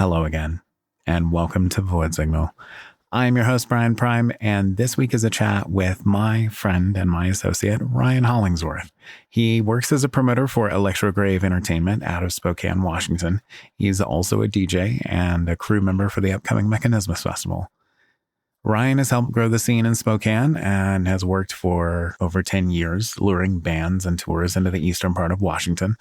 Hello again, and welcome to Void Signal. I am your host, Brian Prime, and this week is a chat with my friend and my associate, Ryan Hollingsworth. He works as a promoter for Elektro Entertainment out of Spokane, Washington. He's also a DJ and a crew member for the upcoming Mechanismus Festival. Ryan has helped grow the scene in Spokane and has worked for over 10 years, luring bands and tours into the eastern part of Washington.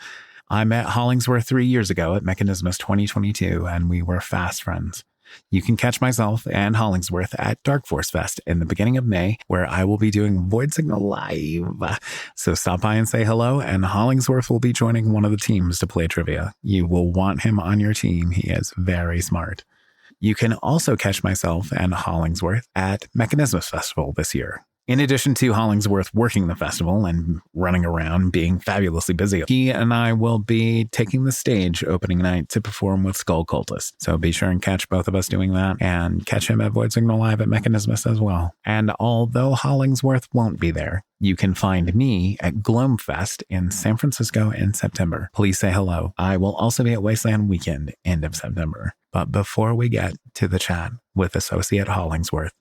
I met Hollingsworth 3 years ago at Mechanismus 2022, and we were fast friends. You can catch myself and Hollingsworth at Dark Force Fest in the beginning of May, where I will be doing Void Signal live. So stop by and say hello, and Hollingsworth will be joining one of the teams to play trivia. You will want him on your team. He is very smart. You can also catch myself and Hollingsworth at Mechanismus Festival this year. In addition to Hollingsworth working the festival and running around being fabulously busy, he and I will be taking the stage opening night to perform with Skull Cultist. So be sure and catch both of us doing that, and catch him at Void Signal Live at Mechanismus as well. And although Hollingsworth won't be there, you can find me at Glomefest in San Francisco in September. Please say hello. I will also be at Wasteland Weekend end of September. But before we get to the chat with Associate Hollingsworth,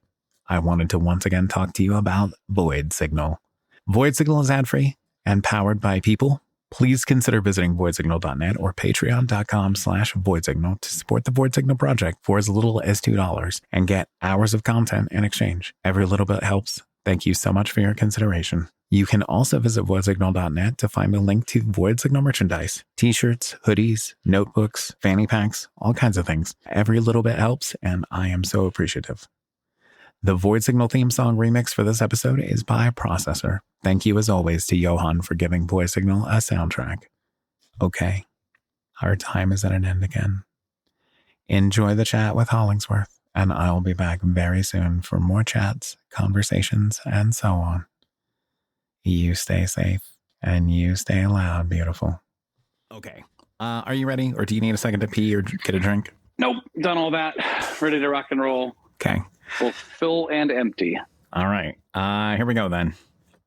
I wanted to once again talk to you about Void Signal. Void Signal is ad-free and powered by people. Please consider visiting voidsignal.net or patreon.com/voidsignal to support the Void Signal project for as little as $2 and get hours of content in exchange. Every little bit helps. Thank you so much for your consideration. You can also visit voidsignal.net to find a link to Void Signal merchandise, t-shirts, hoodies, notebooks, fanny packs, all kinds of things. Every little bit helps, and I am so appreciative. The Void Signal theme song remix for this episode is by Processor. Thank you as always to Johan for giving Void Signal a soundtrack. Okay, our time is at an end again. Enjoy the chat with Hollingsworth, and I'll be back very soon for more chats, conversations, and so on. You stay safe, and you stay loud, beautiful. Okay, are you ready, or do you need a second to pee or get a drink? Nope, done all that. Ready to rock and roll. Okay. Both full and empty. All right. Here we go then.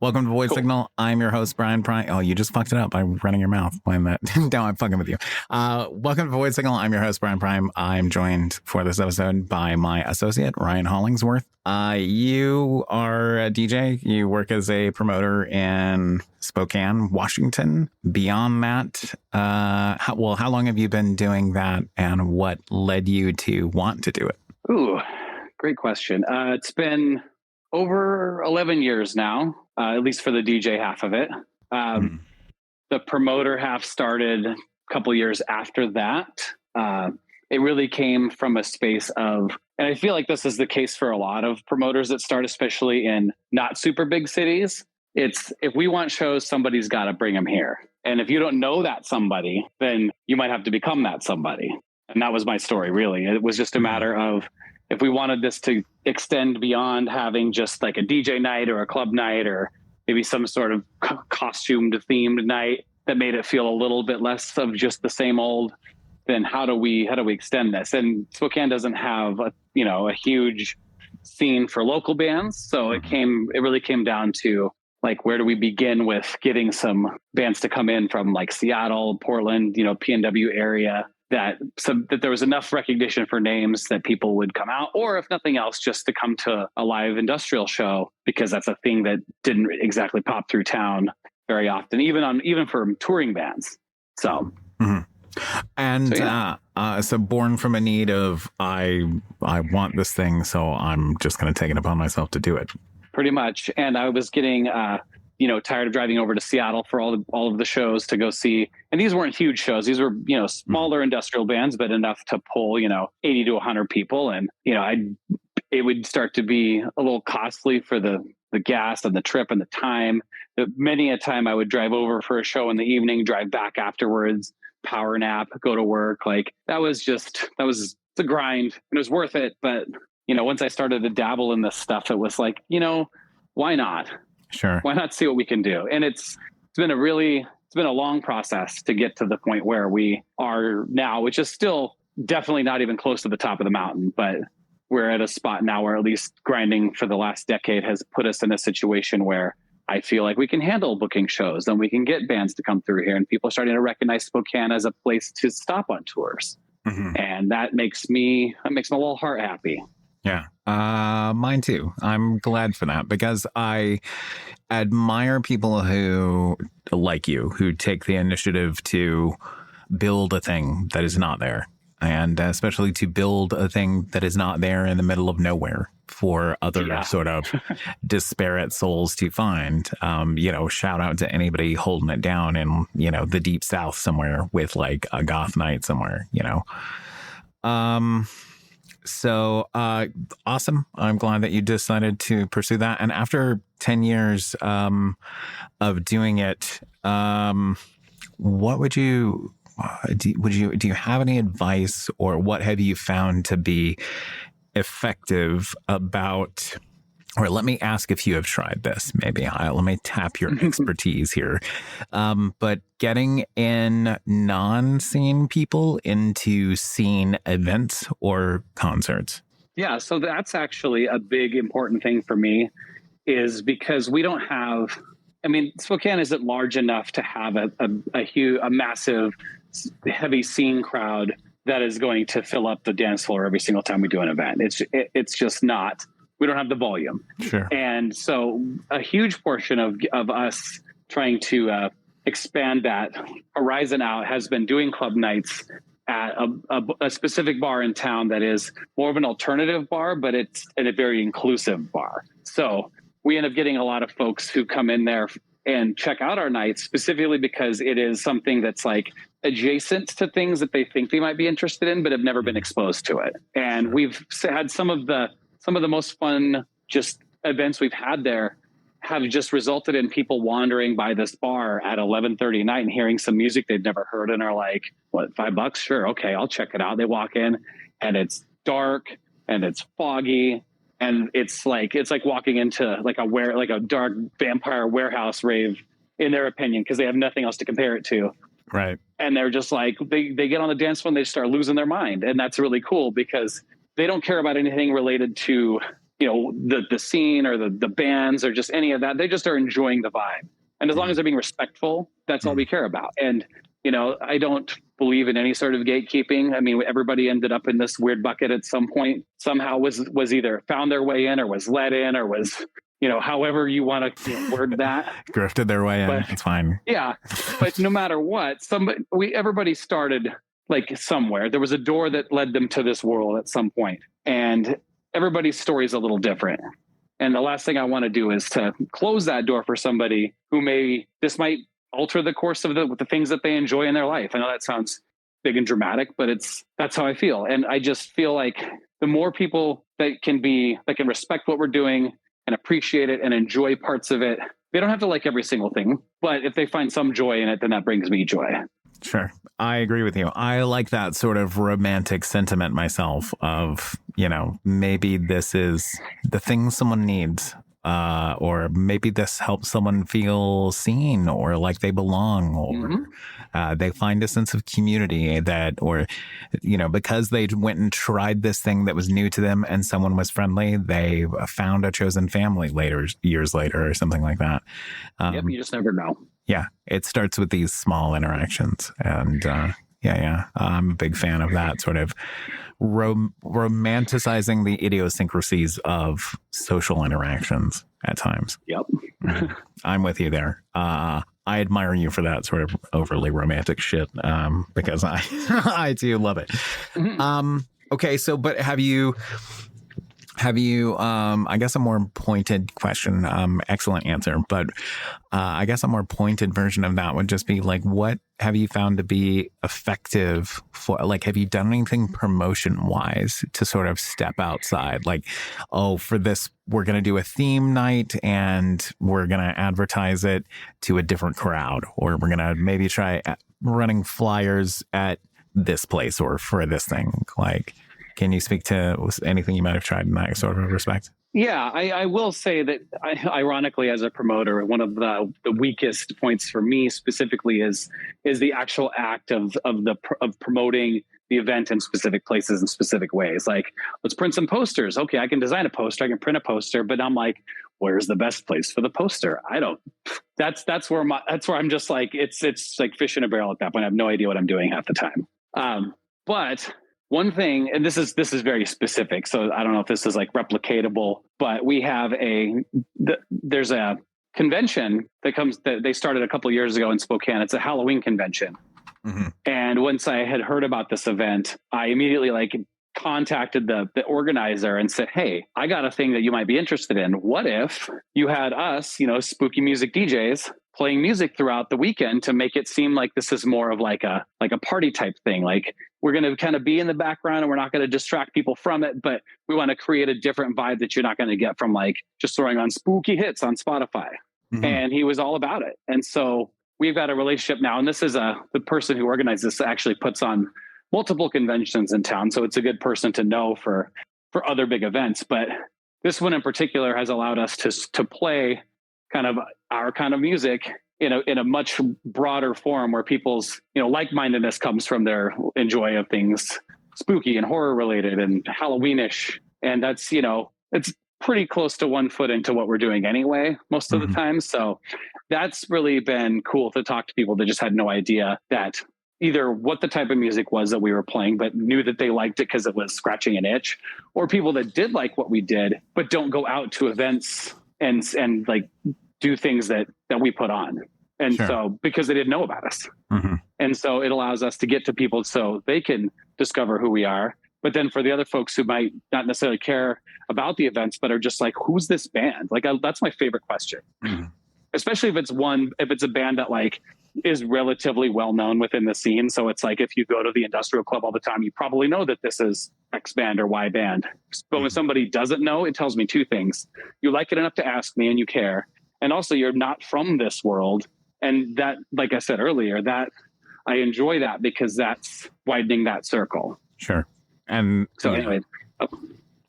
Welcome to Void Signal. I'm your host, Brian Prime. Oh, you just fucked it up by running your mouth playing that. No, I'm fucking with you. Welcome to Void Signal. I'm your host, Brian Prime. I'm joined for this episode by my associate, Ryan Hollingsworth. You are a DJ. You work as a promoter in Spokane, Washington. Beyond that, how long have you been doing that, and what led you to want to do it? Ooh, great question. It's been over 11 years now, at least for the DJ half of it. The promoter half started a couple years after that. It really came from a space of, and I feel like this is the case for a lot of promoters that start, especially in not super big cities. It's, if we want shows, somebody's got to bring them here. And if you don't know that somebody, then you might have to become that somebody. And that was my story, really. It was just a matter of, if we wanted this to extend beyond having just like a DJ night or a club night or maybe some sort of costumed themed night that made it feel a little bit less of just the same old, then how do we extend this? And Spokane doesn't have a huge scene for local bands. So it really came down to like, where do we begin with getting some bands to come in from like Seattle, Portland, PNW area, that there was enough recognition for names that people would come out, or if nothing else, just to come to a live industrial show, because that's a thing that didn't exactly pop through town very often, even for touring bands. So, and so born from a need of I want this thing, so I'm just going to take it upon myself to do it. Pretty much, and I was getting tired of driving over to Seattle for all of the shows to go see. And these weren't huge shows. These were, smaller industrial bands, but enough to pull, 80 to 100 people. And, it would start to be a little costly for the gas and the trip and the time. Many a time I would drive over for a show in the evening, drive back afterwards, power nap, go to work. Like that was the grind, and it was worth it. But, once I started to dabble in this stuff, it was like, why not? Sure. Why not see what we can do? And it's been a long process to get to the point where we are now, which is still definitely not even close to the top of the mountain, but we're at a spot now where at least grinding for the last decade has put us in a situation where I feel like we can handle booking shows and we can get bands to come through here, and people are starting to recognize Spokane as a place to stop on tours. And that makes my little heart happy. Yeah. Mine too. I'm glad for that because I admire people who, like you, who take the initiative to build a thing that is not there. And especially to build a thing that is not there in the middle of nowhere for other sort of disparate souls to find. Shout out to anybody holding it down in, the deep South somewhere with like a goth night somewhere, So awesome. I'm glad that you decided to pursue that. And after 10 years of doing it, what would you do you have any advice, or what have you found to be effective about, or let me ask if you have tried this, maybe let me tap your expertise here. But getting in non-scene people into scene events or concerts. Yeah. So that's actually a big important thing for me, is because we don't have, Spokane isn't large enough to have a massive, heavy scene crowd that is going to fill up the dance floor every single time we do an event. It's just not. We don't have the volume. Sure. And so a huge portion of us trying to expand that horizon out has been doing club nights at a specific bar in town that is more of an alternative bar, but it's a very inclusive bar. So we end up getting a lot of folks who come in there and check out our nights specifically because it is something that's like adjacent to things that they think they might be interested in, but have never been exposed to it. And we've had some of the most fun just events we've had there have just resulted in people wandering by this bar at 11:30 at night and hearing some music they've never heard and are like, what, $5? Sure. Okay. I'll check it out. They walk in and it's dark and it's foggy. And it's like walking into like a dark vampire warehouse rave in their opinion, because they have nothing else to compare it to. Right. And they're just like, they get on the dance floor and they start losing their mind. And that's really cool because they don't care about anything related to, the scene or the bands or just any of that. They just are enjoying the vibe. And as long as they're being respectful, that's all we care about. And, I don't believe in any sort of gatekeeping. Everybody ended up in this weird bucket at some point, somehow was either found their way in or was let in or was, however you want to word that. Grifted their way in. It's fine. Yeah. But no matter what, everybody started like somewhere. There was a door that led them to this world at some point. And everybody's story is a little different. And the last thing I want to do is to close that door for somebody who this might alter the course of the things that they enjoy in their life. I know that sounds big and dramatic, but that's how I feel. And I just feel like the more people that can respect what we're doing and appreciate it and enjoy parts of it, they don't have to like every single thing, but if they find some joy in it, then that brings me joy. Sure. I agree with you. I like that sort of romantic sentiment myself of, maybe this is the thing someone needs. Or maybe this helps someone feel seen or like they belong, or they find a sense of community because they went and tried this thing that was new to them and someone was friendly, they found a chosen family years later or something like that. You just never know. Yeah. It starts with these small interactions. And I'm a big fan of that sort of romanticizing the idiosyncrasies of social interactions at times. Yep. I'm with you there. I admire you for that sort of overly romantic shit because I do love it. Okay, so but have you I guess a more pointed question, excellent answer, but I guess a more pointed version of that would just be like, what have you found to be effective for, like, have you done anything promotion wise to sort of step outside? Like, oh, for this, we're going to do a theme night and we're going to advertise it to a different crowd, or we're going to maybe try running flyers at this place or for this thing. Like, can you speak to anything you might have tried in that sort of respect? Yeah, I will say that ironically, as a promoter, one of the weakest points for me specifically is the actual act of promoting the event in specific places in specific ways. Like, let's print some posters. Okay, I can design a poster, I can print a poster, but I'm like, where's the best place for the poster? I don't. That's where I'm just like, it's like fish in a barrel at that point. I have no idea what I'm doing half the time. But one thing, and this is very specific, so I don't know if this is like replicatable, but we have there's a convention that they started a couple of years ago in Spokane. It's a Halloween convention. Mm-hmm. And once I had heard about this event, I immediately contacted the organizer and said, hey, I got a thing that you might be interested in. What if you had us, spooky music DJs playing music throughout the weekend to make it seem like this is more of like a party type thing. Like we're going to kind of be in the background and we're not going to distract people from it, but we want to create a different vibe that you're not going to get from just throwing on spooky hits on Spotify. Mm-hmm. And he was all about it. And so we've got a relationship now. And this is the person who organized this actually puts on multiple conventions in town. So it's a good person to know for other big events. But this one in particular has allowed us to play kind of our kind of music in a much broader form where people's, like-mindedness comes from their enjoy of things spooky and horror related and Halloweenish. And that's, it's pretty close to 1 foot into what we're doing anyway, most of the time. So that's really been cool to talk to people that just had no idea that either what the type of music was that we were playing, but knew that they liked it because it was scratching an itch, or people that did like what we did, but don't go out to events and do things that we put on. And so because they didn't know about us. Mm-hmm. And so it allows us to get to people so they can discover who we are. But then for the other folks who might not necessarily care about the events, but are just like, who's this band? That's my favorite question. Mm-hmm. Especially if it's a band that is relatively well known within the scene. So it's like, if you go to the industrial club all the time, you probably know that this is X band or Y band. But when somebody doesn't know, it tells me two things. You like it enough to ask me and you care. And also you're not from this world. And that, like I said earlier, that I enjoy that because that's widening that circle. Sure. And so anyway,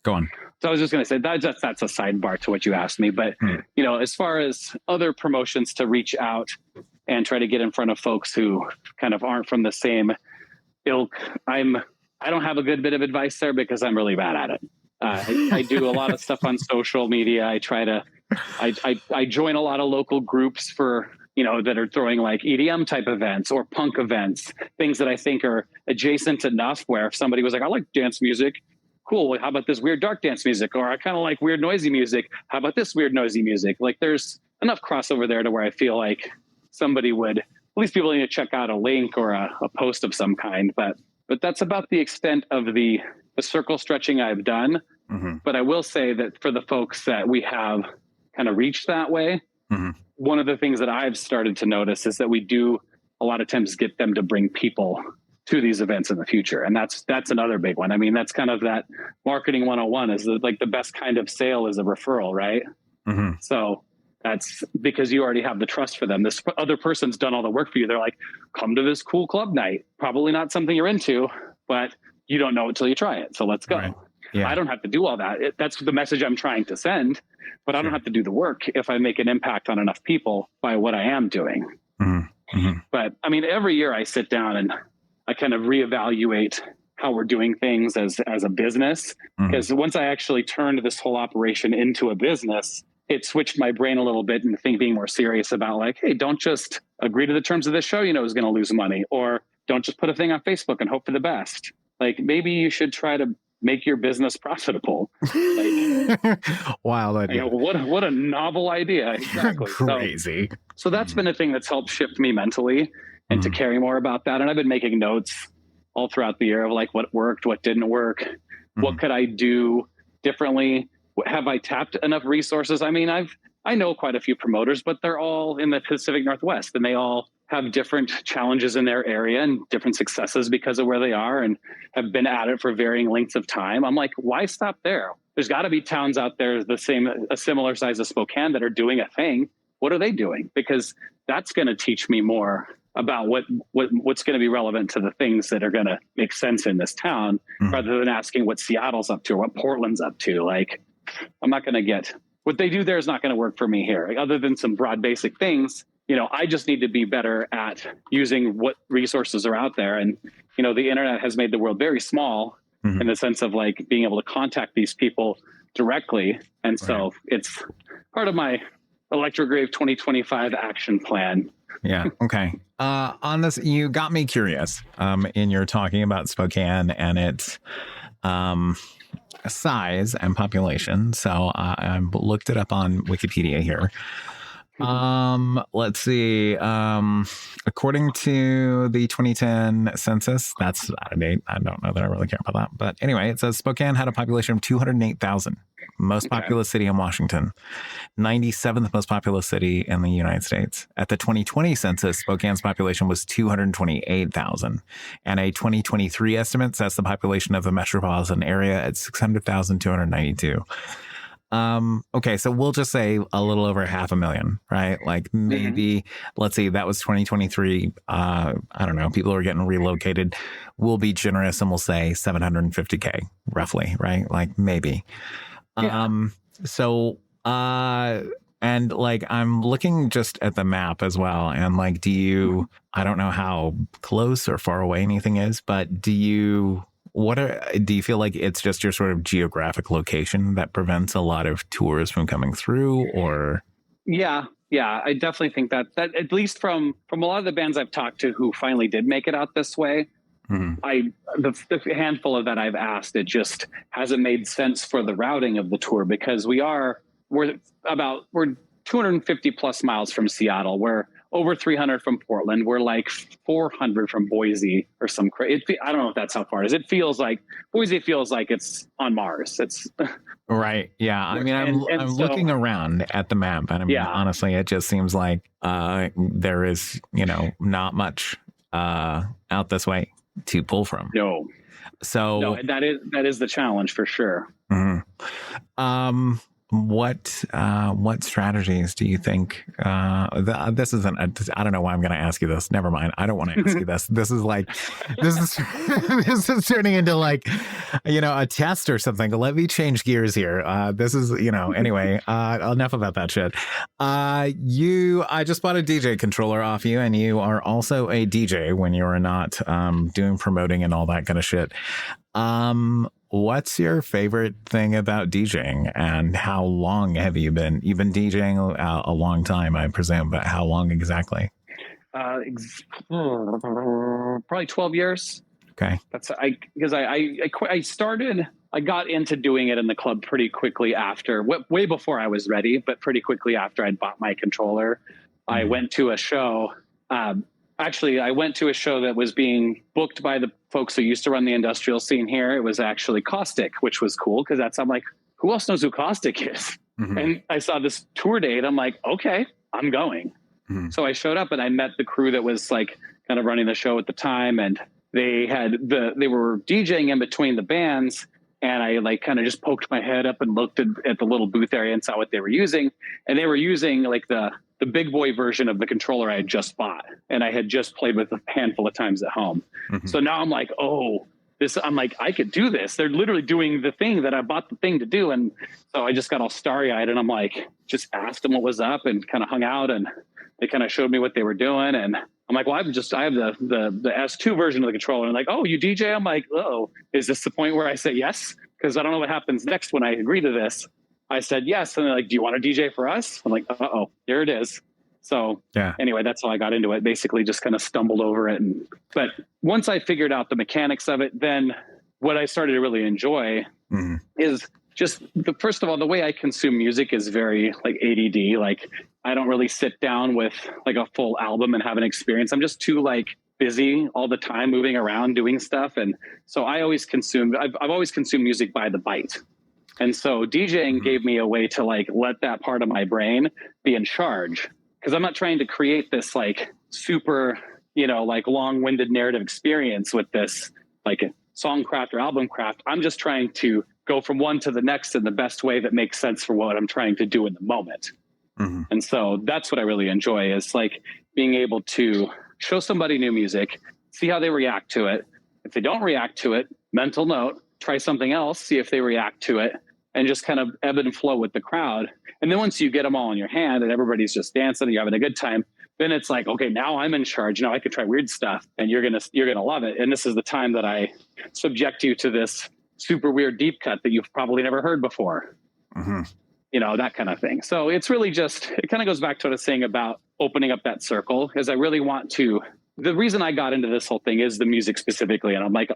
go on. So I was just going to say that's a sidebar to what you asked me. But, as far as other promotions to reach out and try to get in front of folks who kind of aren't from the same ilk, I don't have a good bit of advice there because I'm really bad at it. I do a lot of stuff on social media. I join a lot of local groups for, that are throwing EDM type events or punk events, things that I think are adjacent enough where if somebody was like, I like dance music. Cool. How about this weird dark dance music? Or I kind of like weird noisy music. How about this weird noisy music? There's enough crossover there to where I feel like somebody would, at least people need to check out a link or a post of some kind. But that's about the extent of the circle stretching I've done. Mm-hmm. But I will say that for the folks that we have kind of reached that way, mm-hmm. one of the things that I've started to notice is that we do a lot of times get them to bring people to these events in the future. And that's another big one. I mean, that's kind of that marketing 101 is the best kind of sale is a referral, right? Mm-hmm. So that's because you already have the trust for them. This other person's done all the work for you. They're like, come to this cool club night. Probably not something you're into, but you don't know until you try it. So let's go. Right. Yeah. I don't have to do all that. That's the message I'm trying to send, but I don't have to do the work if I make an impact on enough people by what I am doing. Mm-hmm. Mm-hmm. But I mean, every year I sit down and I kind of reevaluate how we're doing things as a business. Because once I actually turned this whole operation into a business, it switched my brain a little bit and being more serious about hey, don't just agree to the terms of this show, is going to lose money, or don't just put a thing on Facebook and hope for the best. Maybe you should try to make your business profitable. Wild idea. What a novel idea. Exactly. Crazy. So that's been a thing that's helped shift me mentally and to carry more about that. And I've been making notes all throughout the year of what worked, what didn't work, what could I do differently? Have I tapped enough resources? I mean, I know quite a few promoters, but they're all in the Pacific Northwest and they all have different challenges in their area and different successes because of where they are and have been at it for varying lengths of time. I'm like, why stop there? There's got to be towns out there a similar size as Spokane that are doing a thing. What are they doing? Because that's going to teach me more about what's going to be relevant to the things that are going to make sense in this town, rather than asking what Seattle's up to or what Portland's up to. I'm not going to get what they do there is not going to work for me here. Other than some broad basic things, I just need to be better at using what resources are out there. And, the internet has made the world very small in the sense of being able to contact these people directly. And so it's part of my Electrograve 2025 action plan Yeah. Okay. On this, you got me curious. In your talking about Spokane and its um size and population. So I looked it up on Wikipedia here. Let's see. According to the 2010 census, that's out of date. I don't know that I really care about that. But anyway, it says Spokane had a population of 208,000, most Okay. populous city in Washington, 97th most populous city in the United States. At the 2020 census, Spokane's population was 228,000, and a 2023 estimate sets the population of the metropolitan area at 600,292. Okay, so we'll just say a little over 500,000, right? Like maybe, let's see, that was 2023. I don't know. People are getting relocated. We'll be generous and we'll say 750K roughly, right? Like maybe. Yeah. So, and like I'm looking just at the map as well. And like, I don't know how close or far away anything is, but do you feel like it's just your sort of geographic location that prevents a lot of tours from coming through, or? Yeah, yeah, I definitely think that at least from a lot of the bands I've talked to who finally did make it out this way, the handful of that I've asked, it just hasn't made sense for the routing of the tour because we're 250 plus miles from Seattle. We're over 300 from Portland. We're like 400 from Boise or some crazy. I don't know if that's how far it is. It feels like Boise feels like it's on Mars. It's right. Yeah. I mean, I'm looking around at the map, and I mean, honestly, it just seems like there is, not much out this way to pull from. No. So that is the challenge for sure. Mm-hmm. What strategies do you think? This isn't. I don't know why I'm going to ask you this. Never mind. I don't want to ask you this. This is like, this is turning into like, a test or something. Let me change gears here. This is, anyway. Enough about that shit. I just bought a DJ controller off you, and you are also a DJ when you are not doing promoting and all that kind of shit. What's your favorite thing about DJing, and how long have you been? You've been DJing a long time, I presume, but how long exactly? Probably 12 years. Okay. I got into doing it in the club pretty quickly after, way before I was ready, but pretty quickly after I'd bought my controller. I went to a show. Actually, I went to a show that was being booked by the folks who used to run the industrial scene here. It was actually Caustic, which was cool because I'm like, who else knows who Caustic is? And I saw this tour date. I'm like, okay, I'm going. So I showed up and I met the crew that was like kind of running the show at the time. And they were DJing in between the bands. And I like kind of just poked my head up and looked at the little booth area and saw what they were using. And they were using like the big boy version of the controller I had just bought. And I had just played with a handful of times at home. So now I'm like, I'm like, I could do this. They're literally doing the thing that I bought the thing to do. And so I just got all starry eyed and I'm like, just asked them what was up and kind of hung out, and they kind of showed me what they were doing. And I'm like, well, I have the S2 version of the controller. And like, oh, you DJ? I'm like, oh, is this the point where I say yes? Because I don't know what happens next when I agree to this. I said yes. And they're like, do you want to DJ for us? I'm like, uh-oh, here it is. So anyway, that's how I got into it. Basically just kind of stumbled over it. But once I figured out the mechanics of it, then what I started to really enjoy is just first of all, the way I consume music is very like ADD. Like I don't really sit down with like a full album and have an experience. I'm just too like busy all the time, moving around, doing stuff. And so I've always consumed music by the byte. And so DJing gave me a way to like let that part of my brain be in charge, because I'm not trying to create this like super, like long-winded narrative experience with this like songcraft or album craft. I'm just trying to go from one to the next in the best way that makes sense for what I'm trying to do in the moment. And so that's what I really enjoy, is like being able to show somebody new music, see how they react to it. If they don't react to it, mental note, try something else, see if they react to it, and just kind of ebb and flow with the crowd. And then once you get them all in your hand and everybody's just dancing and you're having a good time, then it's like, okay, now I'm in charge. Now I can try weird stuff and you're going to love it. And this is the time that I subject you to this super weird deep cut that you've probably never heard before. That kind of thing. So it's really just, it kind of goes back to what I was saying about opening up that circle is I really want to. The reason I got into this whole thing is the music specifically. And I'm like,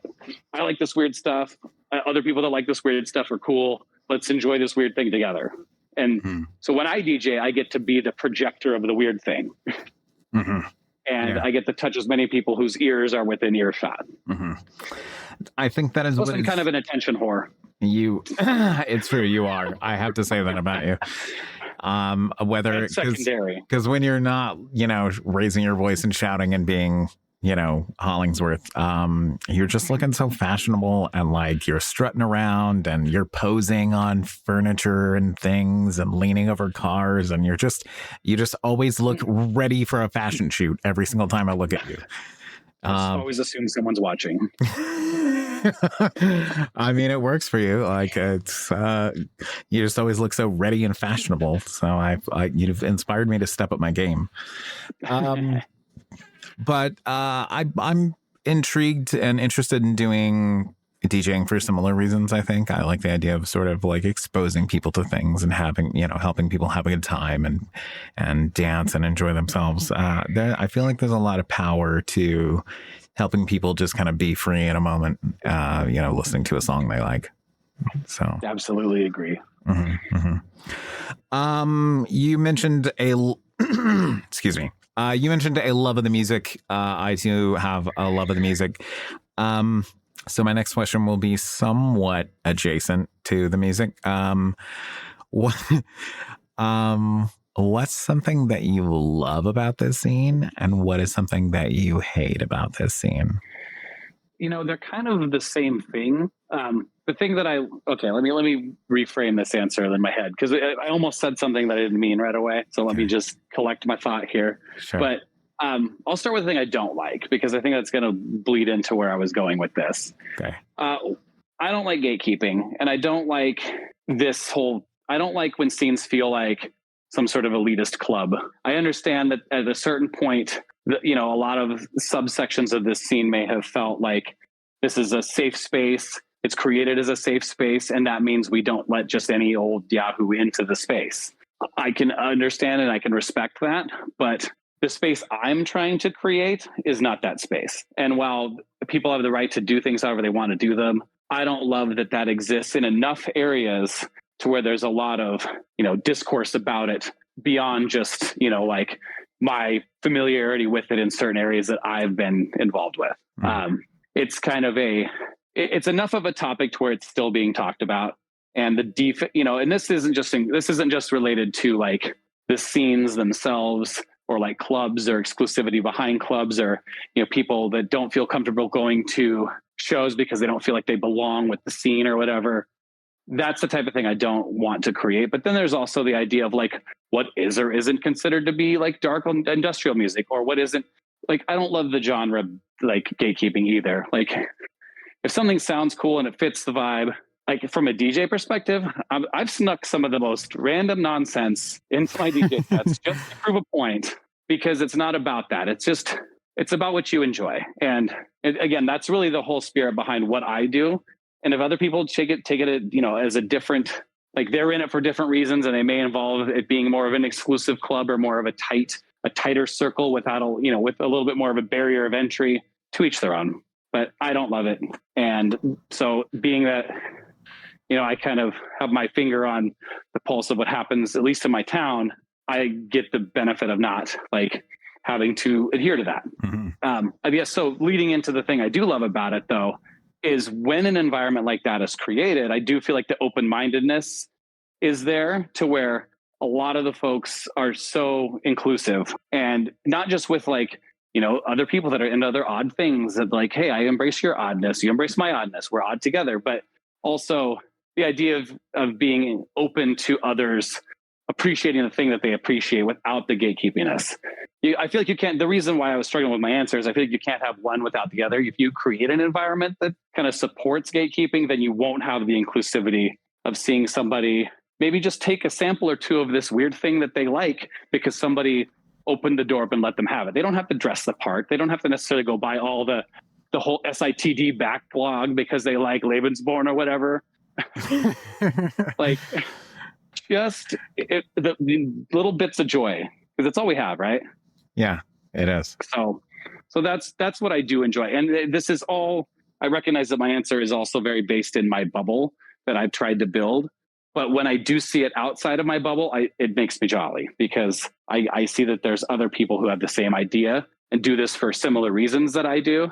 I like this weird stuff. Other people that like this weird stuff are cool. Let's enjoy this weird thing together. And so when I DJ, I get to be the projector of the weird thing. And I get to touch as many people whose ears are within earshot. I think that is what I'm kind of an attention whore. It's true. You are. I have to say that about you. Whether it's secondary, because when you're not, raising your voice and shouting and being, Hollingsworth, you're just looking so fashionable and like you're strutting around and you're posing on furniture and things and leaning over cars and you just always look ready for a fashion shoot every single time I look at you. I always assume someone's watching. I mean, it works for you. Like it's, you just always look so ready and fashionable. So you've inspired me to step up my game. But I'm intrigued and interested in doing DJing for similar reasons. I think I like the idea of sort of like exposing people to things and having, helping people have a good time and dance and enjoy themselves. I feel like there's a lot of power to helping people just kind of be free in a moment, listening to a song they like. So absolutely agree. You mentioned excuse me. You mentioned a love of the music. I do have a love of the music. So my next question will be somewhat adjacent to the music. What's something that you love about this scene, and what is something that you hate about this scene? They're kind of the same thing. The thing that let me reframe this answer in my head, because I almost said something that I didn't mean right away. So let me just collect my thought here. Sure. But I'll start with the thing I don't like, because I think that's going to bleed into where I was going with this. Okay. I don't like gatekeeping, and I don't like I don't like when scenes feel like some sort of elitist club. I understand that at a certain point, a lot of subsections of this scene may have felt like this is a safe space. It's created as a safe space, and that means we don't let just any old Yahoo into the space. I can understand and I can respect that, but the space I'm trying to create is not that space. And while people have the right to do things however they want to do them, I don't love that exists in enough areas to where there's a lot of, discourse about it beyond just, like my familiarity with it in certain areas that I've been involved with. It's kind of it's enough of a topic to where it's still being talked about. And and this isn't just related to like the scenes themselves, or like clubs or exclusivity behind clubs, or, people that don't feel comfortable going to shows because they don't feel like they belong with the scene or whatever. That's the type of thing I don't want to create. But then there's also the idea of like, what is or isn't considered to be like dark industrial music, or what isn't. Like, I don't love the genre, like gatekeeping either. Like if something sounds cool and it fits the vibe, like from a DJ perspective, I've snuck some of the most random nonsense into my DJ sets just to prove a point, because it's not about that. It's about what you enjoy. And again, that's really the whole spirit behind what I do. And if other people take it, as a different, like they're in it for different reasons, and they may involve it being more of an exclusive club or more of a tighter circle with a little bit more of a barrier of entry, to each their own. But I don't love it. And so being that, I kind of have my finger on the pulse of what happens, at least in my town, I get the benefit of not like having to adhere to that. I guess so. Leading into the thing I do love about it, though, is when an environment like that is created, I do feel like the open-mindedness is there, to where a lot of the folks are so inclusive, and not just with like, other people that are into other odd things, that like, hey, I embrace your oddness, you embrace my oddness, we're odd together. But also the idea of being open to others appreciating the thing that they appreciate without the gatekeepiness. I feel like you can't. The reason why I was struggling with my answer is I feel like you can't have one without the other. If you create an environment that kind of supports gatekeeping, then you won't have the inclusivity of seeing somebody maybe just take a sample or two of this weird thing that they like because somebody opened the door up and let them have it. They don't have to dress the part. They don't have to necessarily go buy all the whole SITD backlog because they like Lebensborn or whatever. Like just the little bits of joy because it's all we have, right? Yeah, it is. So that's what I do enjoy. And this is all, I recognize that my answer is also very based in my bubble that I've tried to build. But when I do see it outside of my bubble, it makes me jolly, because I see that there's other people who have the same idea and do this for similar reasons that I do,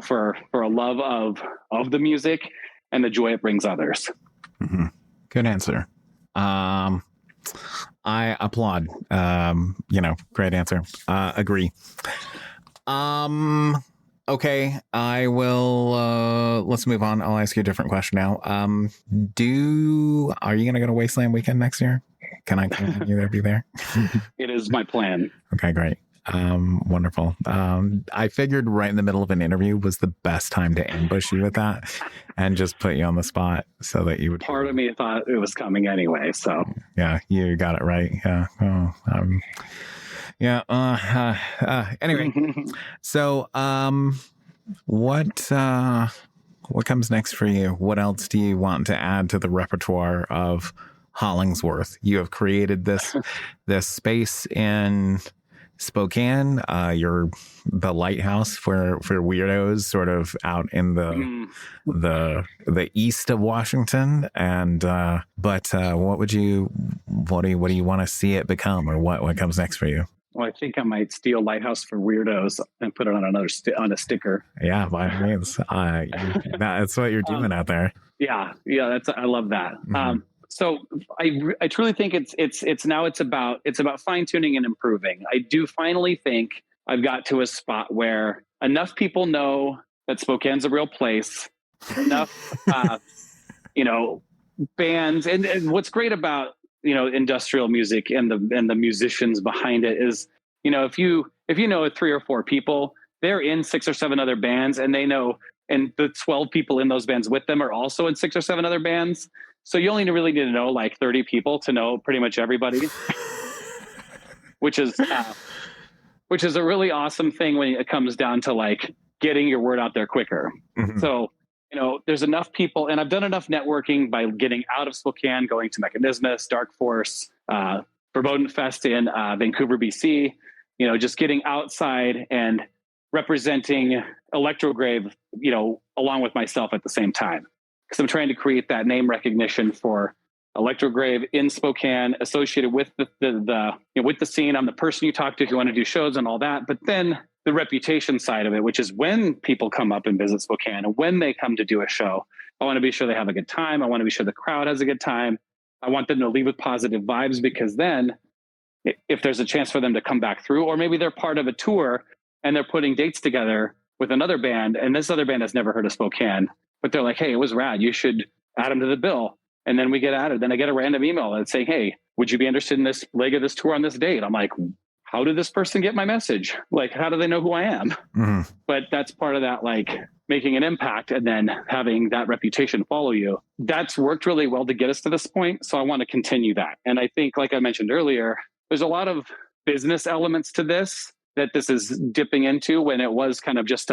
for a love of the music and the joy it brings others. Good answer. I applaud. Great answer. Agree. Okay, I will. Let's move on. I'll ask you a different question now. Are you gonna go to Wasteland Weekend next year? Can you there be there? It is my plan. Okay, great. Wonderful. I figured right in the middle of an interview was the best time to ambush you with that and just put you on the spot so that you would. Part of me thought it was coming anyway, so yeah, you got it right. Yeah. Anyway, so what comes next for you? What else do you want to add to the repertoire of Hollingsworth? You have created this space in Spokane. You're the lighthouse for weirdos, sort of out in the east of Washington. And what do you want to see it become, or what comes next for you? Well, I think I might steal Lighthouse for Weirdos and put it on on a sticker. Yeah, by all means. That's what you're doing out there. Yeah. I love that. So I truly think it's about fine tuning and improving. I do finally think I've got to a spot where enough people know that Spokane's a real place. Enough, bands, and what's great about industrial music and the musicians behind it is, if you know 3 or 4 people, they're in 6 or 7 other bands, and they know, and the 12 people in those bands with them are also in 6 or 7 other bands. So you only really need to know like 30 people to know pretty much everybody, which is a really awesome thing when it comes down to like getting your word out there quicker. So, there's enough people, and I've done enough networking by getting out of Spokane, going to Mechanismus, Dark Force, Verboten Fest in Vancouver, BC, just getting outside and representing Elektro, along with myself at the same time. Because I'm trying to create that name recognition for Elektro in Spokane, associated with with the scene. I'm the person you talk to if you want to do shows and all that. But then the reputation side of it, which is when people come up and visit Spokane and when they come to do a show, I want to be sure they have a good time. I want to be sure the crowd has a good time. I want them to leave with positive vibes, because then if there's a chance for them to come back through, or maybe they're part of a tour and they're putting dates together with another band, and this other band has never heard of Spokane, but they're like, hey, it was rad, you should add them to the bill. And then we get added. Then I get a random email that's saying, hey, would you be interested in this leg of this tour on this date? I'm like, how did this person get my message? Like, how do they know who I am? But that's part of that, like making an impact and then having that reputation follow you. That's worked really well to get us to this point. So I want to continue that. And I think, like I mentioned earlier, there's a lot of business elements to this that this is dipping into, when it was kind of just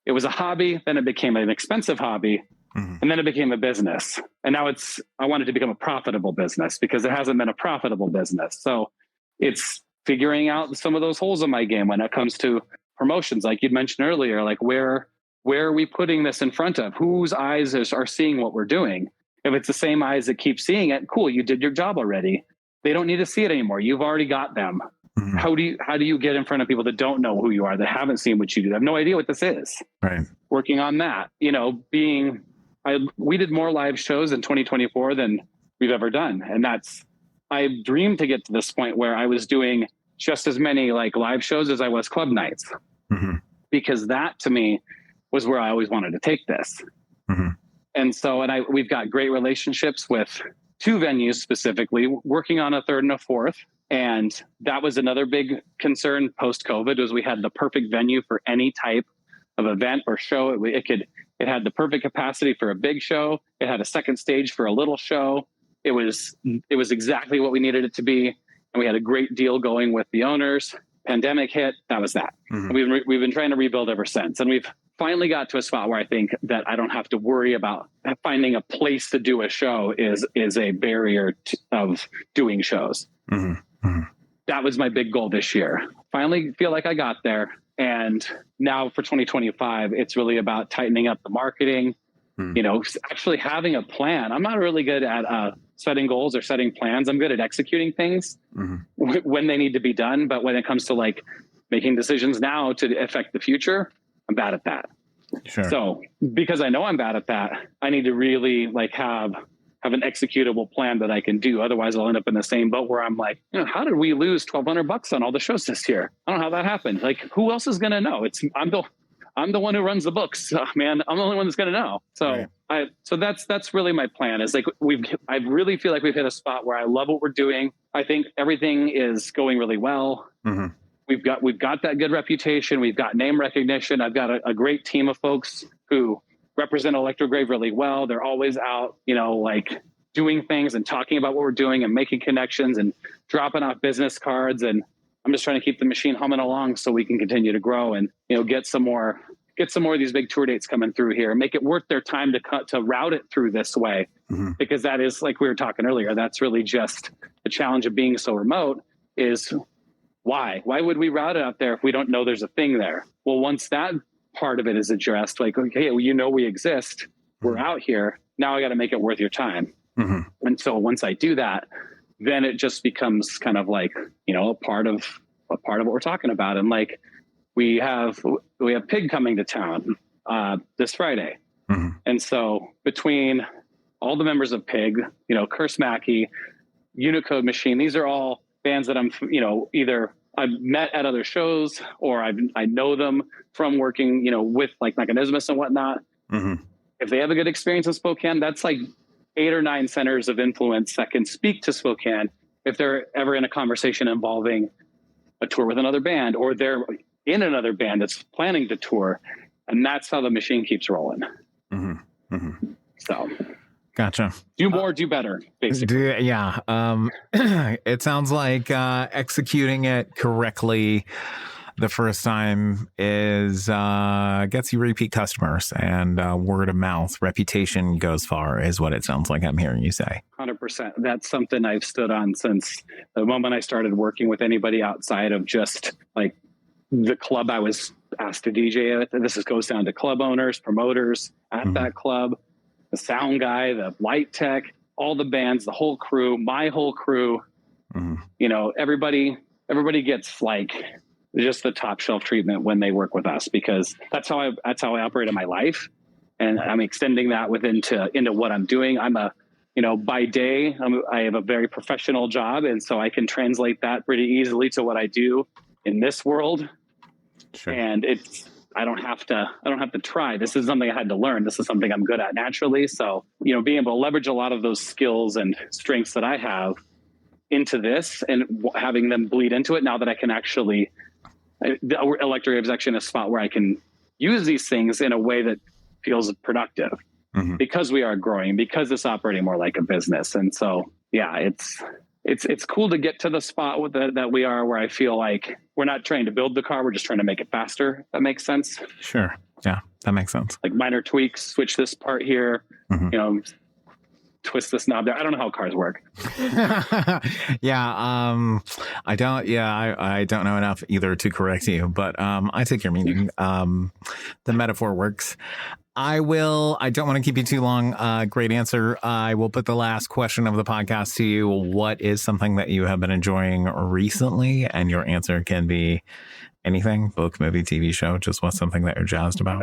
it was a hobby, then it became an expensive hobby, and then it became a business. And now I want it to become a profitable business, because it hasn't been a profitable business. So it's figuring out some of those holes in my game when it comes to promotions, like you'd mentioned earlier, like where are we putting this in front of? Whose eyes are seeing what we're doing? If it's the same eyes that keep seeing it, cool, you did your job already. They don't need to see it anymore. You've already got them. How do you get in front of people that don't know who you are, that haven't seen what you do, that have no idea what this is? Right. Working on that, we did more live shows in 2024 than we've ever done. And I dreamed to get to this point where I was doing just as many like live shows as I was club nights, because that to me was where I always wanted to take this. And so, we've got great relationships with 2 venues specifically, working on a 3rd and a 4th. And that was another big concern post-COVID, was we had the perfect venue for any type of event or show. It had the perfect capacity for a big show. It had a second stage for a little show. It was exactly what we needed it to be. And we had a great deal going with the owners. Pandemic hit, that was that. And we've been trying to rebuild ever since. And we've finally got to a spot where I think that I don't have to worry about finding a place to do a show is a barrier of doing shows. that was my big goal this year. Finally feel like I got there. And now for 2025, it's really about tightening up the marketing, actually having a plan. I'm not really good at setting goals or setting plans. I'm good at executing things when they need to be done. But when it comes to like making decisions now to affect the future, I'm bad at that. Sure. So because I know I'm bad at that, I need to really like have an executable plan that I can do. Otherwise I'll end up in the same boat where I'm like, how did we lose $1,200 on all the shows this year? I don't know how that happened. Like, who else is going to know? I'm the one who runs the books, man. I'm the only one that's going to know. So right. So that's really my plan is like, I really feel like we've hit a spot where I love what we're doing. I think everything is going really well. Mm-hmm. We've got that good reputation. We've got name recognition. I've got a great team of folks who represent Electrograve really well. They're always out, like doing things and talking about what we're doing and making connections and dropping off business cards. And I'm just trying to keep the machine humming along so we can continue to grow and, get some more of these big tour dates coming through here and make it worth their time to route it through this way. Mm-hmm. Because that is, like we were talking earlier, that's really just the challenge of being so remote is why would we route it out there if we don't know there's a thing there? Well, once that part of it is addressed, like, okay, well, we exist, we're out here, now I got to make it worth your time. Mm-hmm. And so once I do that, then it just becomes kind of like, a part of what we're talking about. And like, we have Pig coming to town this Friday. Mm-hmm. And so between all the members of Pig, Curse Mackey, Unicode Machine, these are all bands that I'm, either I've met at other shows or I know them from working, with like Mechanismus and whatnot. Mm-hmm. If they have a good experience in Spokane, that's like 8 or 9 centers of influence that can speak to Spokane if they're ever in a conversation involving a tour with another band or they're in another band that's planning to tour. And that's how the machine keeps rolling. Mm-hmm. Mm-hmm. So... Gotcha. Do more, do better, basically. It sounds like executing it correctly the first time is gets you repeat customers and word of mouth. Reputation goes far is what it sounds like I'm hearing you say. 100%. That's something I've stood on since the moment I started working with anybody outside of just like the club I was asked to DJ at. This goes down to club owners, promoters at that club. The sound guy, the light tech, all the bands, the whole crew, my whole crew, everybody gets like just the top shelf treatment when they work with us because that's how I operate in my life. And I'm extending that into what I'm doing. I'm by day, I have a very professional job. And so I can translate that pretty easily to what I do in this world. Sure. And I don't have to try. This is something I had to learn. This is something I'm good at naturally. So, being able to leverage a lot of those skills and strengths that I have into this and having them bleed into it now that I can actually, Electrograve is actually in a spot where I can use these things in a way that feels productive because we are growing, because it's operating more like a business. And so, it's cool to get to the spot that we are where I feel like we're not trying to build the car. We're just trying to make it faster. That makes sense. Sure. Yeah, that makes sense. Like minor tweaks, switch this part here, twist this knob there. I don't know how cars work. I don't know enough either to correct you, but I take your meaning. The metaphor works. I don't want to keep you too long. Great answer. I will put the last question of the podcast to you. What is something that you have been enjoying recently? And your answer can be anything, book, movie, TV show. Just what's something that you're jazzed about?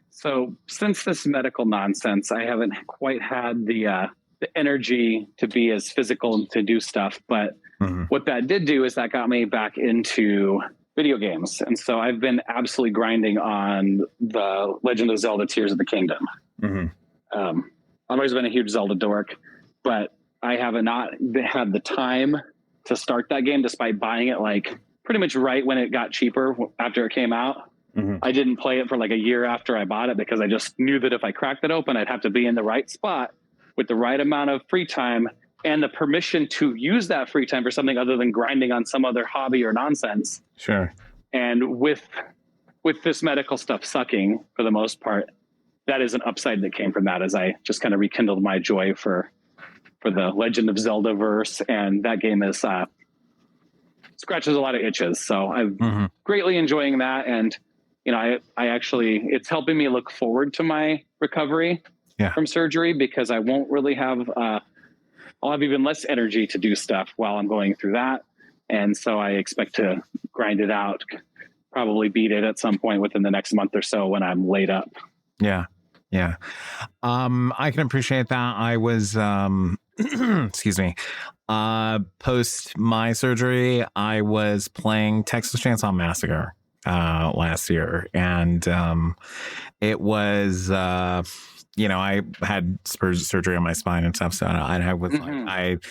So since this medical nonsense, I haven't quite had the energy to be as physical and to do stuff. But what that did do is that got me back into video games. And so I've been absolutely grinding on the Legend of Zelda Tears of the Kingdom. I've always been a huge Zelda dork, but I have not had the time to start that game despite buying it like pretty much right when it got cheaper after it came out. I didn't play it for like a year after I bought it because I just knew that if I cracked it open, I'd have to be in the right spot with the right amount of free time and the permission to use that free time for something other than grinding on some other hobby or nonsense. Sure. And with this medical stuff sucking for the most part, that is an upside that came from that as I just kind of rekindled my joy for for the Legend of Zelda verse, and that game is scratches a lot of itches. So I'm greatly enjoying that, and I actually, it's helping me look forward to my recovery from surgery, because I won't really have I'll have even less energy to do stuff while I'm going through that, and so I expect to grind it out, probably beat it at some point within the next month or so when I'm laid up. Yeah. I can appreciate that. I was excuse me, post my surgery, I was playing Texas Chainsaw Massacre last year, and it was I had surgery on my spine and stuff, so I was like,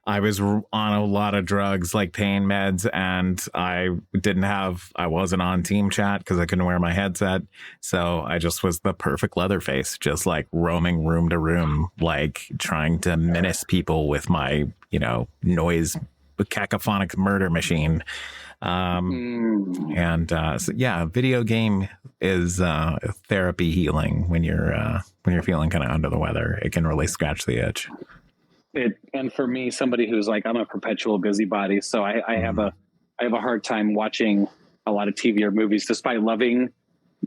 I was on a lot of drugs, like pain meds, and I wasn't on team chat because I couldn't wear my headset. So I just was the perfect Leatherface, just like roaming room to room, like trying to menace people with my, noise, cacophonic murder machine. Video game is therapy healing when you're feeling kind of under the weather. It can really scratch the itch. And for me, somebody who's like, I'm a perpetual busybody, so I have a hard time watching a lot of TV or movies, despite loving,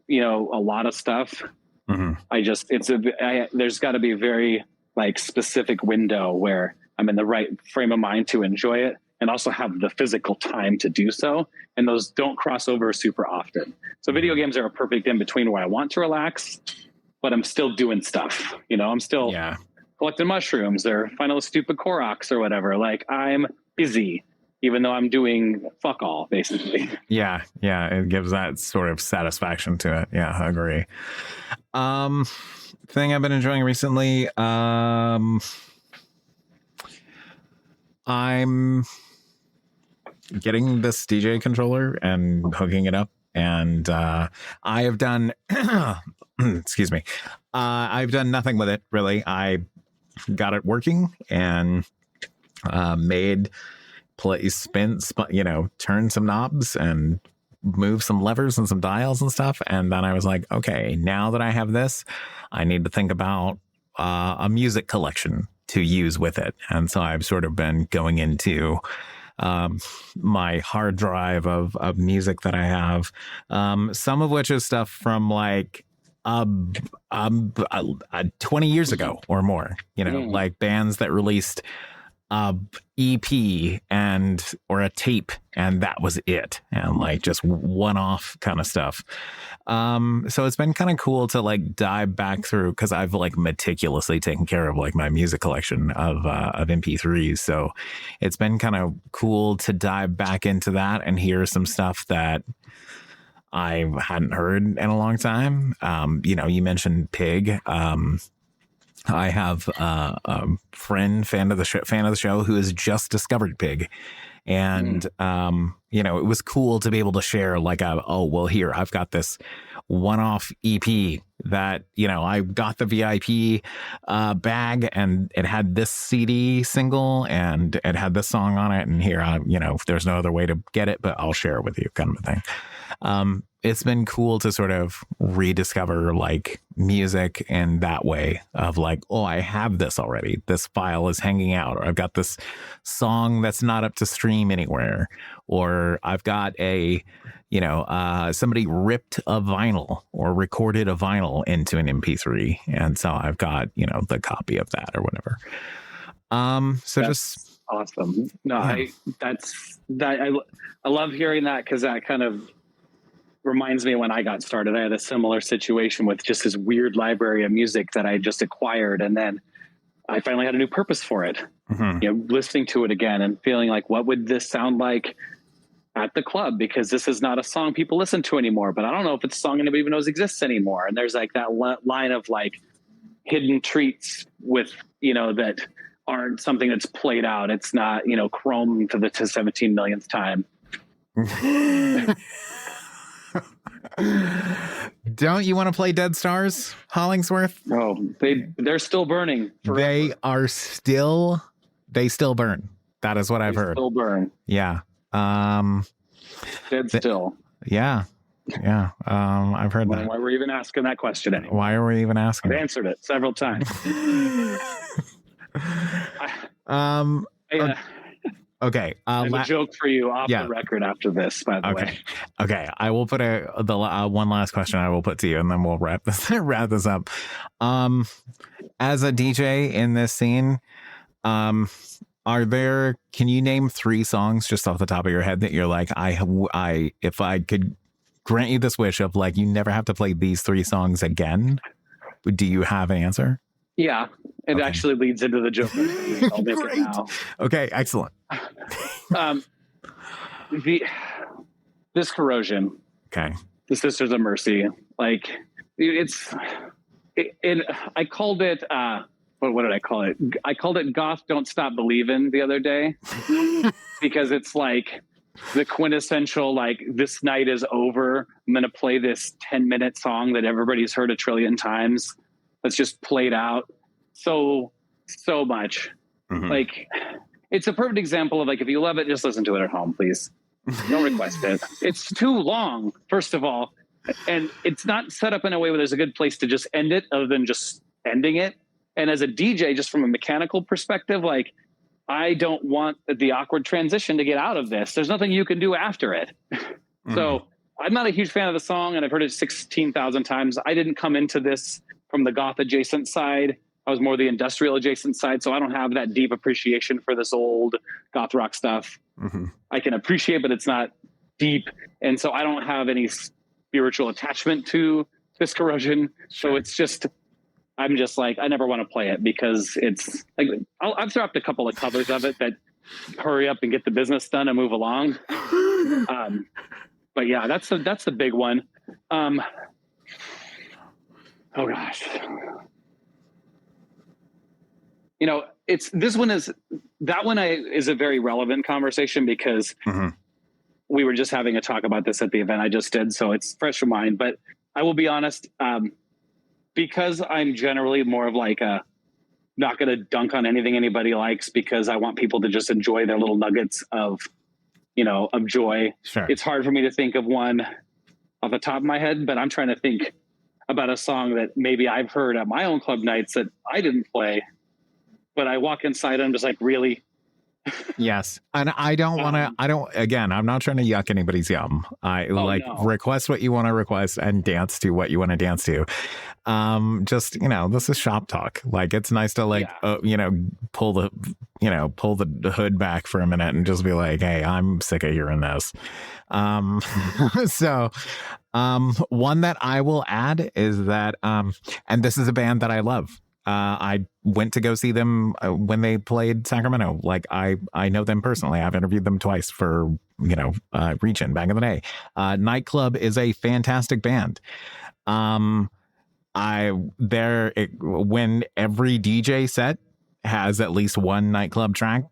a lot of stuff. There's got to be a very like specific window where I'm in the right frame of mind to enjoy it, and also have the physical time to do so. And those don't cross over super often. So video games are a perfect in between where I want to relax, but I'm still doing stuff. I'm still collecting mushrooms or finding a stupid Koroks or whatever. Like, I'm busy, even though I'm doing fuck all, basically. Yeah. It gives that sort of satisfaction to it. Yeah, I agree. Thing I've been enjoying recently, I'm getting this DJ controller and hooking it up, and I have done excuse me, I've done nothing with it really. I got it working and turn some knobs and move some levers and some dials and stuff, and then I was like, okay, now that I have this, I need to think about a music collection to use with it. And so I've sort of been going into my hard drive of music that I have, some of which is stuff from like 20 years ago or more, like bands that released EP or a tape, and that was it, and like just one-off kind of stuff. So it's been kind of cool to like dive back through, because I've like meticulously taken care of like my music collection of MP3s. So it's been kind of cool to dive back into that and hear some stuff that I hadn't heard in a long time. You mentioned Pig. I have a fan of the show who has just discovered Pig. And, it was cool to be able to share like, here, I've got this one-off EP that, I got the VIP bag, and it had this CD single and it had this song on it. And here, there's no other way to get it, but I'll share it with you, kind of a thing. It's been cool to sort of rediscover like music in that way of like, oh, I have this already. This file is hanging out, or I've got this song that's not up to stream anywhere, or I've got somebody ripped a vinyl or recorded a vinyl into an MP3. And so I've got, the copy of that or whatever. That's just awesome. No, yeah. I love hearing that, because that kind of reminds me of when I got started. I had a similar situation with just this weird library of music that I just acquired, and then I finally had a new purpose for it. Listening to it again and feeling like, what would this sound like at the club? Because this is not a song people listen to anymore, but I don't know if it's a song anybody even knows exists anymore. And there's like that line of like hidden treats with, that aren't something that's played out. It's not, Chrome to the 17 millionth time. Don't you want to play Dead Stars, Hollingsworth? Oh, they're still burning. Forever. They still burn. That is what I've heard. Still burn. Yeah. Dead still. Yeah. I've heard that. Why were you even asking that question anymore? Why are we even asking? I've answered it several times. I, Okay. I have a joke for you off yeah. the record after this, by the way. Okay. I will put one last question I will put to you, and then we'll wrap this up. As a DJ in this scene, can you name 3 songs just off the top of your head that you're like, if I could grant you this wish of like, you never have to play these 3 songs again, do you have an answer? Yeah, it actually leads into the joke. I'll make it now. Okay, excellent. This Corrosion. Okay. The Sisters of Mercy. Like I called it. What did I call it? I called it Goth Don't Stop Believin' the other day because it's like the quintessential, like, this night is over. I'm going to play this 10-minute song that everybody's heard a trillion times. That's just played out so much. Mm-hmm. Like, it's a perfect example of, like, if you love it, just listen to it at home, please. Don't request it. It's too long, first of all. And it's not set up in a way where there's a good place to just end it other than just ending it. And as a DJ, just from a mechanical perspective, like, I don't want the awkward transition to get out of this. There's nothing you can do after it. Mm-hmm. So I'm not a huge fan of the song, and I've heard it 16,000 times. I didn't come into this from the goth adjacent side. I was more the industrial adjacent side. So I don't have that deep appreciation for this old goth rock stuff. Mm-hmm. I can appreciate, but it's not deep. And so I don't have any spiritual attachment to this Corrosion. Sure. So it's just, I'm just like, I never want to play it because it's like, I've dropped a couple of covers of it that hurry up and get the business done and move along. But yeah, that's the big one. Oh gosh. You know, is a very relevant conversation because mm-hmm. we were just having a talk about this at the event I just did. So it's fresh in mind, but I will be honest, because I'm generally more of like not going to dunk on anything anybody likes because I want people to just enjoy their little nuggets of joy. Sure. It's hard for me to think of one off the top of my head, but I'm trying to think about a song that maybe I've heard at my own club nights that I didn't play, but I walk inside and I'm just like, really? Yes. And I'm not trying to yuck anybody's yum. Request what you want to request and dance to what you want to dance to. This is shop talk. Like, it's nice to pull the hood back for a minute and just be like, hey, I'm sick of hearing this. So one that I will add is that, and this is a band that I love. I went to go see them when they played Sacramento. Like, I know them personally. I've interviewed them twice for, Region back in the day. Nightclub is a fantastic band. When every DJ set has at least one Nightclub track,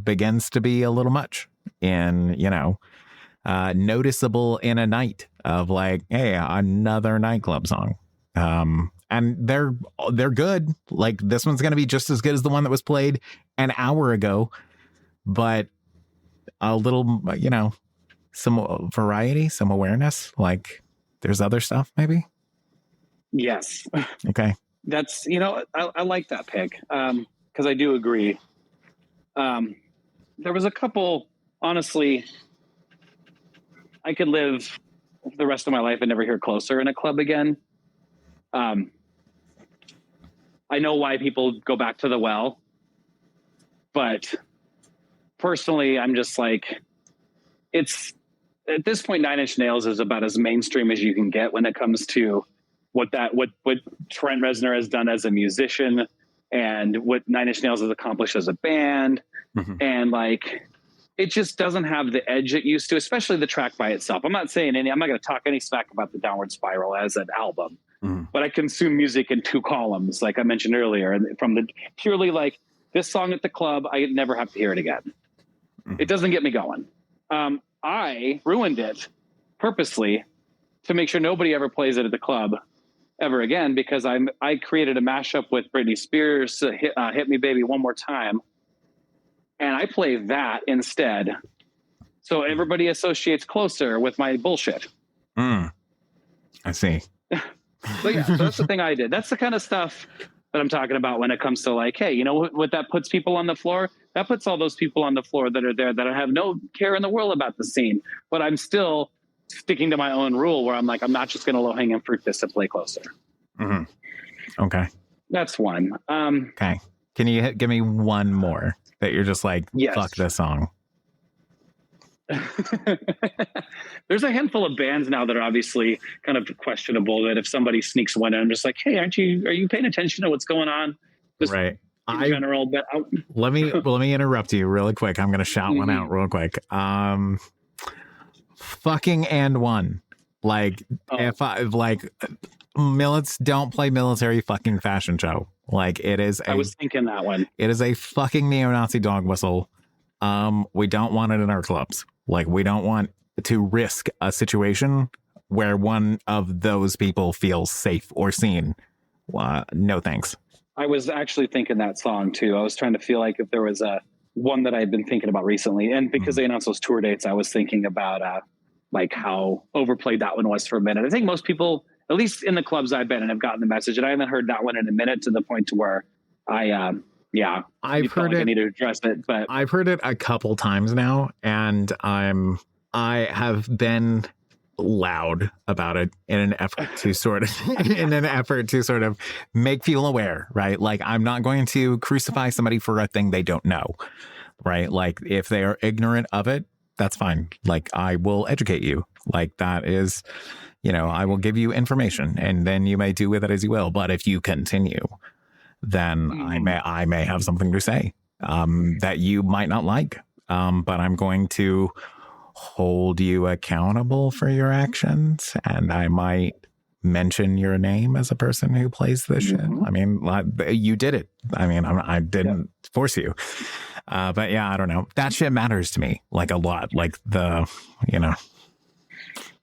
begins to be a little much and, noticeable in a night of like, hey, another Nightclub song. And they're good. Like, this one's going to be just as good as the one that was played an hour ago, but a little, some variety, some awareness. Like, there's other stuff maybe. Yes. Okay. That's, I like that pick. Cause I do agree. There was a couple, honestly, I could live the rest of my life and never hear Closer in a club again. I know why people go back to the well, but personally, I'm just like, it's at this point, 9 Inch Nails is about as mainstream as you can get when it comes to what Trent Reznor has done as a musician and what 9 Inch Nails has accomplished as a band. Mm-hmm. And like, it just doesn't have the edge it used to, especially the track by itself. I'm not going to talk any smack about the Downward Spiral as an album. Mm. But I consume music in 2 columns, like I mentioned earlier, and from the purely like this song at the club, I never have to hear it again. Mm. It doesn't get me going. I ruined it purposely to make sure nobody ever plays it at the club ever again, because I created a mashup with Britney Spears, Hit Me Baby One More Time, and I play that instead. So everybody associates Closer with my bullshit. I see. But yeah, so that's the thing I did. That's the kind of stuff But I'm talking about when it comes to like, hey, you know what that puts people on the floor? That puts all those people on the floor that are there that have no care in the world about the scene. But I'm still sticking to my own rule where I'm like, I'm not just going to low hanging fruit this to play closer. Mm-hmm. Okay. That's one. Okay. Can you give me one more that you're just like, yes. Fuck this song? There's a handful of bands now that are obviously kind of questionable that if somebody sneaks one in, I'm just like, hey, are you paying attention to what's going on? Just right. In general, but let me interrupt you really quick. I'm going to shout one out real quick. Fucking and one. Like if I like don't play military fucking fashion show. Like it is. I was thinking that one. It is a fucking neo-Nazi dog whistle. We don't want it in our clubs. Like we don't want to risk a situation where one of those people feels safe or seen. No thanks. I was actually thinking that song too. I was trying to feel like if there was a one that I'd been thinking about recently, and because they announced those tour dates, I was thinking about like how overplayed that one was for a minute. I think most people, at least in the clubs I've been in, have gotten the message, and I haven't heard that one in a minute to the point to where I've heard it. I need to address it, but I've heard it a couple times now, and I have been loud about it in an effort to sort of make people aware, right? Like I'm not going to crucify somebody for a thing they don't know, right? Like if they are ignorant of it, that's fine. Like I will educate you. Like that is, I will give you information and then you may do with it as you will. But if you continue, then I may have something to say that you might not like. But I'm going to hold you accountable for your actions, and I might mention your name as a person who plays this shit. I mean, you did it. I mean, I didn't force you. But yeah, I don't know. That shit matters to me like a lot. Like Well,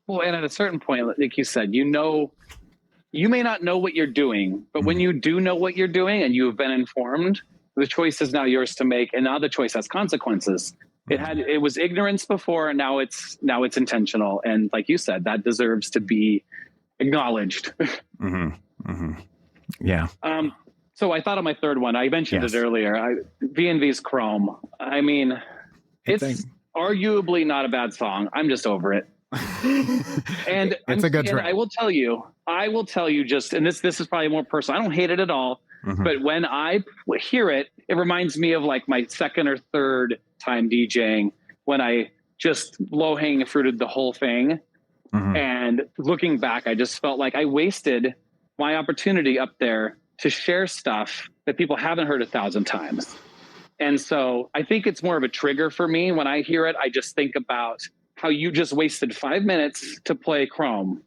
and at a certain point, like you said, you may not know what you're doing, but when you do know what you're doing and you have been informed, the choice is now yours to make, and now the choice has consequences. It was ignorance before, and now it's intentional, and like you said, that deserves to be acknowledged. Yeah. So I thought of my third one. I mentioned it earlier. V&V's Chrome. I mean, it's arguably not a bad song. I'm just over it. And it's a good track. I will tell you just, and this is probably more personal. I don't hate it at all, but when I hear it, it reminds me of like my second or third time DJing when I just low hanging fruited the whole thing. And looking back, I just felt like I wasted my opportunity up there to share stuff that people haven't heard 1,000 times. And so I think it's more of a trigger for me. When I hear it, I just think about how you just wasted 5 minutes to play Chrome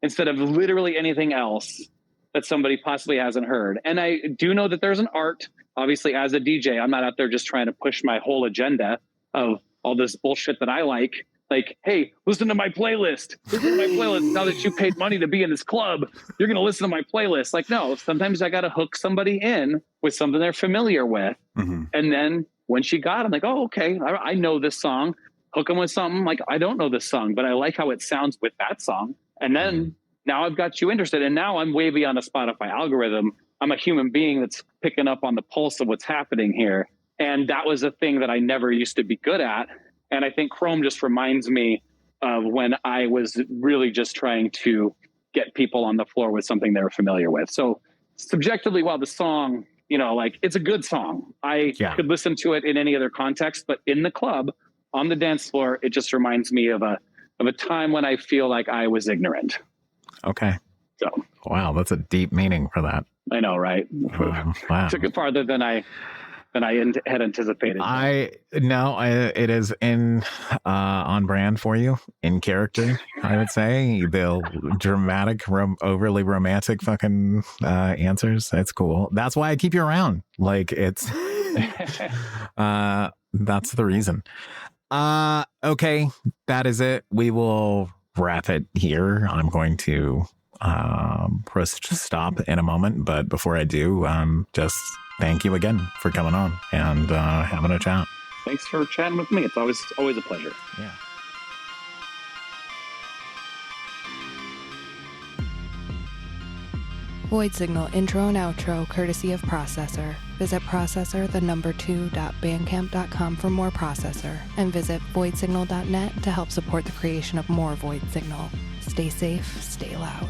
instead of literally anything else that somebody possibly hasn't heard. And I do know that there's an art, obviously, as a DJ. I'm not out there just trying to push my whole agenda of all this bullshit that I like. Like, hey, listen to my playlist. Listen to my playlist. Now that you paid money to be in this club, you're going to listen to my playlist. Like, no, sometimes I got to hook somebody in with something they're familiar with. And then when she got it, I'm like, oh, okay, I know this song. Hook them with something like, I don't know this song, but I like how it sounds with that song. And then now I've got you interested. And now I'm way beyond the Spotify algorithm. I'm a human being that's picking up on the pulse of what's happening here. And that was a thing that I never used to be good at. And I think Chrome just reminds me of when I was really just trying to get people on the floor with something they were familiar with. So subjectively, while the song, like it's a good song, I could listen to it in any other context, but in the club, on the dance floor, it just reminds me of a time when I feel like I was ignorant. Okay. So wow, that's a deep meaning for that. I know, right? Wow. Took it farther than I had anticipated. It is on brand for you, in character. I would say the dramatic, overly romantic fucking answers. That's cool. That's why I keep you around. Like it's that's the reason. Okay, that is it. We will wrap it here. I'm going to press stop in a moment, but before I do, just thank you again for coming on and having a chat. Thanks for chatting with me. It's always a pleasure. Yeah. Void Signal intro and outro courtesy of Processor. Visit processor2.bandcamp.com for more Processor, and visit voidsignal.net to help support the creation of more Void Signal. Stay safe, stay loud.